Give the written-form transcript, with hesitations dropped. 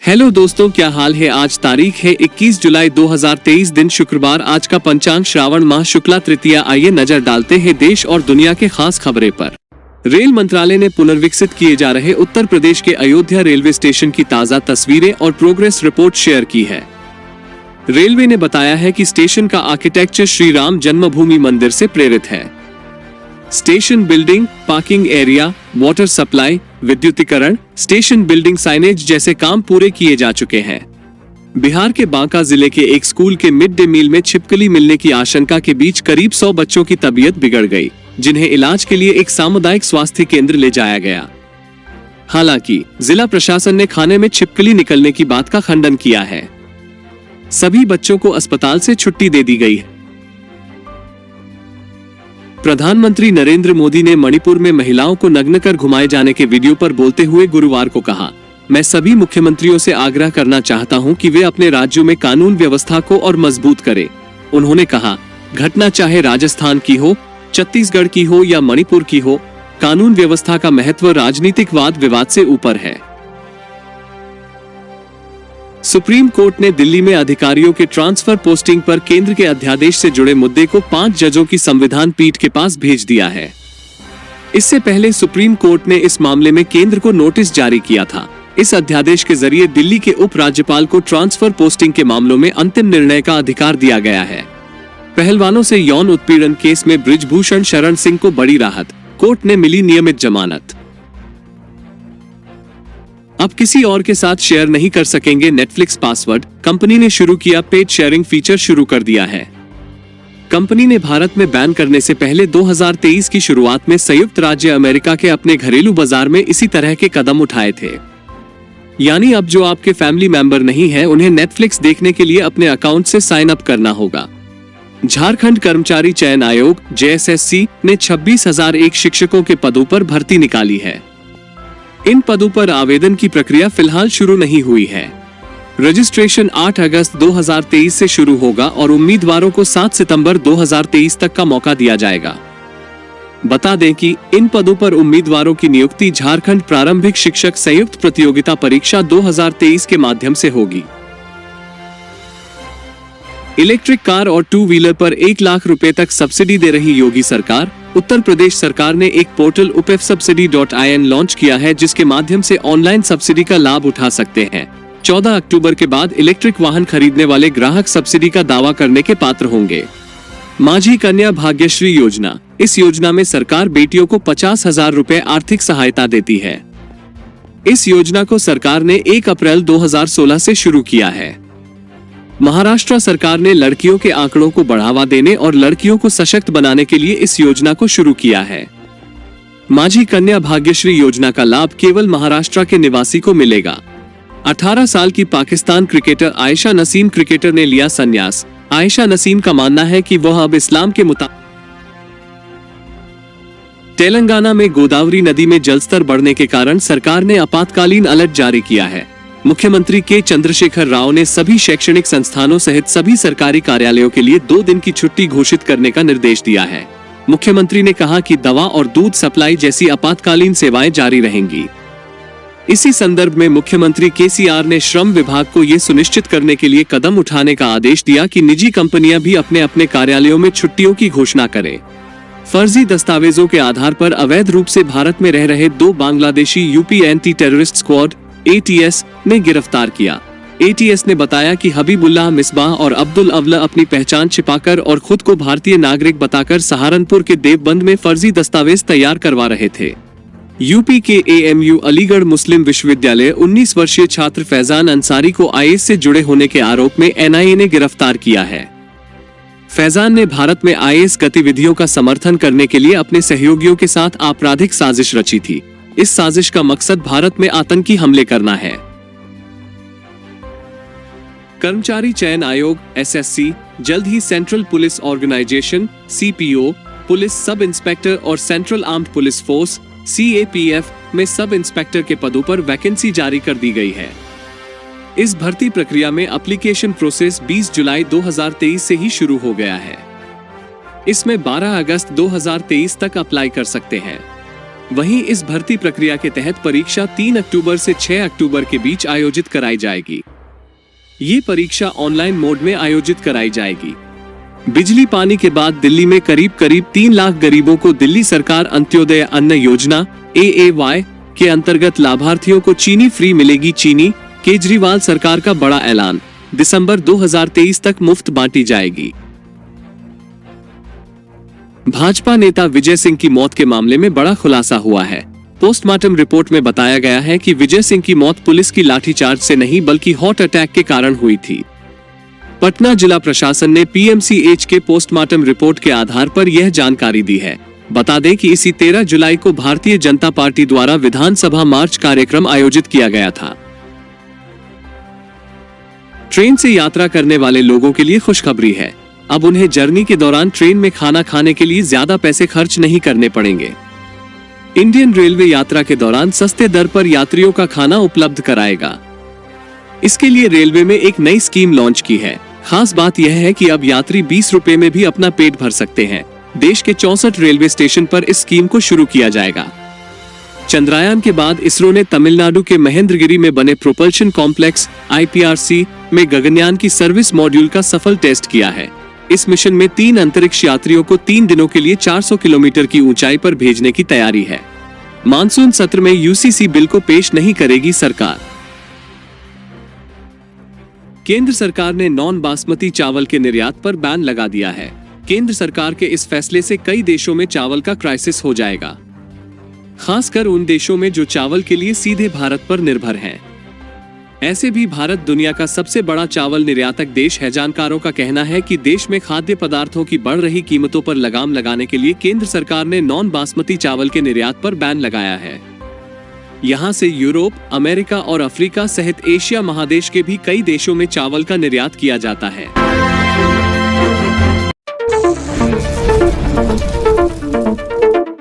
Hello दोस्तों, क्या हाल है। आज तारीख है 21 जुलाई 2023, दिन शुक्रवार। आज का पंचांग श्रावण माह शुक्ला तृतीया। आइए नजर डालते हैं देश और दुनिया के खास खबरें पर। रेल मंत्रालय ने पुनर्विकसित किए जा रहे उत्तर प्रदेश के अयोध्या रेलवे स्टेशन की ताजा तस्वीरें और प्रोग्रेस रिपोर्ट शेयर की है। रेलवे ने बताया है कि स्टेशन का आर्किटेक्चर श्री राम जन्मभूमि मंदिर से प्रेरित है। Station building, parking area, water supply, विद्युतीकरण, स्टेशन बिल्डिंग, साइनेज जैसे काम पूरे किए जा चुके हैं। बिहार के बांका जिले के एक स्कूल के मिड डे मील में छिपकली मिलने की आशंका के बीच करीब 100 बच्चों की तबीयत बिगड़ गई, जिन्हें इलाज के लिए एक सामुदायिक स्वास्थ्य केंद्र ले जाया गया। हालांकि जिला प्रशासन ने खाने में छिपकली निकलने की बात का खंडन किया है। सभी बच्चों को अस्पताल से छुट्टी दे दी गई है। प्रधानमंत्री नरेंद्र मोदी ने मणिपुर में महिलाओं को नग्न कर घुमाए जाने के वीडियो पर बोलते हुए गुरुवार को कहा, मैं सभी मुख्यमंत्रियों से आग्रह करना चाहता हूं कि वे अपने राज्यों में कानून व्यवस्था को और मजबूत करें। उन्होंने कहा, घटना चाहे राजस्थान की हो, छत्तीसगढ़ की हो या मणिपुर की हो, कानून व्यवस्था का महत्व राजनीतिक वाद विवाद से ऊपर है। सुप्रीम कोर्ट ने दिल्ली में अधिकारियों के ट्रांसफर पोस्टिंग पर केंद्र के अध्यादेश से जुड़े मुद्दे को 5 जजों की संविधान पीठ के पास भेज दिया है। इससे पहले सुप्रीम कोर्ट ने इस मामले में केंद्र को नोटिस जारी किया था। इस अध्यादेश के जरिए दिल्ली के उप राज्यपाल को ट्रांसफर पोस्टिंग के मामलों में अंतिम निर्णय का अधिकार दिया गया है। पहलवानों से यौन उत्पीड़न केस में बृजभूषण शरण सिंह को बड़ी राहत, कोर्ट ने मिली नियमित जमानत। अब किसी और के साथ शेयर नहीं कर सकेंगे नेटफ्लिक्स पासवर्ड, कंपनी ने शुरू किया पेड शेयरिंग फीचर शुरू कर दिया है। कंपनी ने भारत में बैन करने से पहले 2023 की शुरुआत में संयुक्त राज्य अमेरिका के अपने घरेलू बाजार में इसी तरह के कदम उठाए थे। यानी अब जो आपके फैमिली मेंबर नहीं है, उन्हें नेटफ्लिक्स देखने के लिए अपने अकाउंट से साइन अप करना होगा। झारखंड कर्मचारी चयन आयोग JSSC ने 26,001 शिक्षकों के पदों पर भर्ती निकाली है। इन पदों पर आवेदन की प्रक्रिया फिलहाल शुरू नहीं हुई है। रजिस्ट्रेशन 8 अगस्त 2023 से शुरू होगा और उम्मीदवारों को 7 सितंबर 2023 तक का मौका दिया जाएगा। बता दें कि इन पदों पर उम्मीदवारों की नियुक्ति झारखंड प्रारंभिक शिक्षक संयुक्त प्रतियोगिता परीक्षा 2023 के माध्यम से होगी। इलेक्ट्रिक कार और 2 व्हीलर पर 1 लाख रुपए तक सब्सिडी दे रही योगी सरकार। उत्तर प्रदेश सरकार ने एक पोर्टल upfsubsidy.in लॉन्च किया है, जिसके माध्यम से ऑनलाइन सब्सिडी का लाभ उठा सकते हैं। 14 अक्टूबर के बाद इलेक्ट्रिक वाहन खरीदने वाले ग्राहक सब्सिडी का दावा करने के पात्र होंगे। माझी कन्या भाग्यश्री योजना, इस योजना में सरकार बेटियों को 50,000 रुपए आर्थिक सहायता देती है। इस योजना को सरकार ने 1 अप्रैल 2016 से शुरू किया है। महाराष्ट्र सरकार ने लड़कियों के आंकड़ों को बढ़ावा देने और लड़कियों को सशक्त बनाने के लिए इस योजना को शुरू किया है। माझी कन्या भाग्यश्री योजना का लाभ केवल महाराष्ट्र के निवासी को मिलेगा। 18 साल की पाकिस्तान क्रिकेटर आयशा नसीम क्रिकेटर ने लिया संन्यास। आयशा नसीम का मानना है कि वह अब इस्लाम के मुताबिक। तेलंगाना में गोदावरी नदी में जलस्तर बढ़ने के कारण सरकार ने आपातकालीन अलर्ट जारी किया है। मुख्यमंत्री के चंद्रशेखर राव ने सभी शैक्षणिक संस्थानों सहित सभी सरकारी कार्यालयों के लिए 2 दिन की छुट्टी घोषित करने का निर्देश दिया है। मुख्यमंत्री ने कहा कि दवा और दूध सप्लाई जैसी आपातकालीन सेवाएं जारी रहेंगी। इसी संदर्भ में मुख्यमंत्री KCR ने श्रम विभाग को ये सुनिश्चित करने के लिए कदम उठाने का आदेश दिया कि निजी कंपनियां भी अपने अपने कार्यालयों में छुट्टियों की घोषणा करें। फर्जी दस्तावेजों के आधार पर अवैध रूप से भारत में रह रहे 2 Bangladeshi UP anti terrorist squad ATS ने गिरफ्तार किया। ATS ने बताया कि हबीबुल्लाह मिसबाह और अब्दुल अवला अपनी पहचान छिपाकर और खुद को भारतीय नागरिक बताकर सहारनपुर के देवबंद में फर्जी दस्तावेज तैयार करवा रहे थे। UP के AMU अलीगढ़ मुस्लिम विश्वविद्यालय 19 वर्षीय छात्र फैजान अंसारी को IS से जुड़े होने के आरोप में NIA ने गिरफ्तार किया है। फैजान ने भारत में IS गतिविधियों का समर्थन करने के लिए अपने सहयोगियों के साथ आपराधिक साजिश रची थी। इस साजिश का मकसद भारत में आतंकी हमले करना है। कर्मचारी चयन आयोग SSC जल्द ही central police organisation CPO, police sub inspector और central armed police force CAPF में सब इंस्पेक्टर के पदों पर वैकेंसी जारी कर दी गई है। इस भर्ती प्रक्रिया में एप्लीकेशन प्रोसेस 20 जुलाई 2023 से ही शुरू हो गया है। इसमें 12 अगस्त 2023 तक अप्लाई कर सकते हैं। वहीं इस भर्ती प्रक्रिया के तहत परीक्षा 3 अक्टूबर से 6 अक्टूबर के बीच आयोजित कराई जाएगी। ये परीक्षा ऑनलाइन मोड में आयोजित कराई जाएगी। बिजली पानी के बाद दिल्ली में करीब 3 लाख गरीबों को दिल्ली सरकार अंत्योदय अन्न योजना AAY के अंतर्गत लाभार्थियों को चीनी फ्री मिलेगी। चीनी, केजरीवाल सरकार का बड़ा ऐलान, दिसंबर 2023 तक मुफ्त बांटी जाएगी। भाजपा नेता विजय सिंह की मौत के मामले में बड़ा खुलासा हुआ है। पोस्टमार्टम रिपोर्ट में बताया गया है कि विजय सिंह की मौत पुलिस की लाठीचार्ज से नहीं बल्कि हार्ट अटैक के कारण हुई थी। पटना जिला प्रशासन ने PMCH के पोस्टमार्टम रिपोर्ट के आधार पर यह जानकारी दी है। बता दें कि इसी 13 जुलाई को भारतीय जनता पार्टी द्वारा विधानसभा मार्च कार्यक्रम आयोजित किया गया था। ट्रेन से यात्रा करने वाले लोगों के लिए खुशखबरी है। अब उन्हें जर्नी के दौरान ट्रेन में खाना खाने के लिए ज्यादा पैसे खर्च नहीं करने पड़ेंगे। इंडियन रेलवे यात्रा के दौरान सस्ते दर पर यात्रियों का खाना उपलब्ध कराएगा। इसके लिए रेलवे में एक नई स्कीम लॉन्च की है। खास बात यह है कि अब यात्री 20 रुपए में भी अपना पेट भर सकते हैं। देश के 64 रेलवे स्टेशन पर इस स्कीम को शुरू किया जाएगा। चंद्रयान के बाद इसरो ने तमिलनाडु के महेंद्रगिरी में बने प्रोपल्शन कॉम्प्लेक्स IPRC में गगनयान की सर्विस मॉड्यूल का सफल टेस्ट किया है। इस मिशन में 3 अंतरिक्ष यात्रियों को 3 दिनों के लिए 400 किलोमीटर की ऊंचाई पर भेजने की तैयारी है। मानसून सत्र में UCC बिल को पेश नहीं करेगी सरकार। केंद्र सरकार ने नॉन बासमती चावल के निर्यात पर बैन लगा दिया है। केंद्र सरकार के इस फैसले से कई देशों में चावल का क्राइसिस हो जाएगा, खासकर उन देशों में जो चावल के लिए सीधे भारत पर निर्भर हैं। ऐसे भी भारत दुनिया का सबसे बड़ा चावल निर्यातक देश है। जानकारों का कहना है कि देश में खाद्य पदार्थों की बढ़ रही कीमतों पर लगाम लगाने के लिए केंद्र सरकार ने नॉन बासमती चावल के निर्यात पर बैन लगाया है। यहां से यूरोप, अमेरिका और अफ्रीका सहित एशिया महादेश के भी कई देशों में चावल का निर्यात किया जाता है।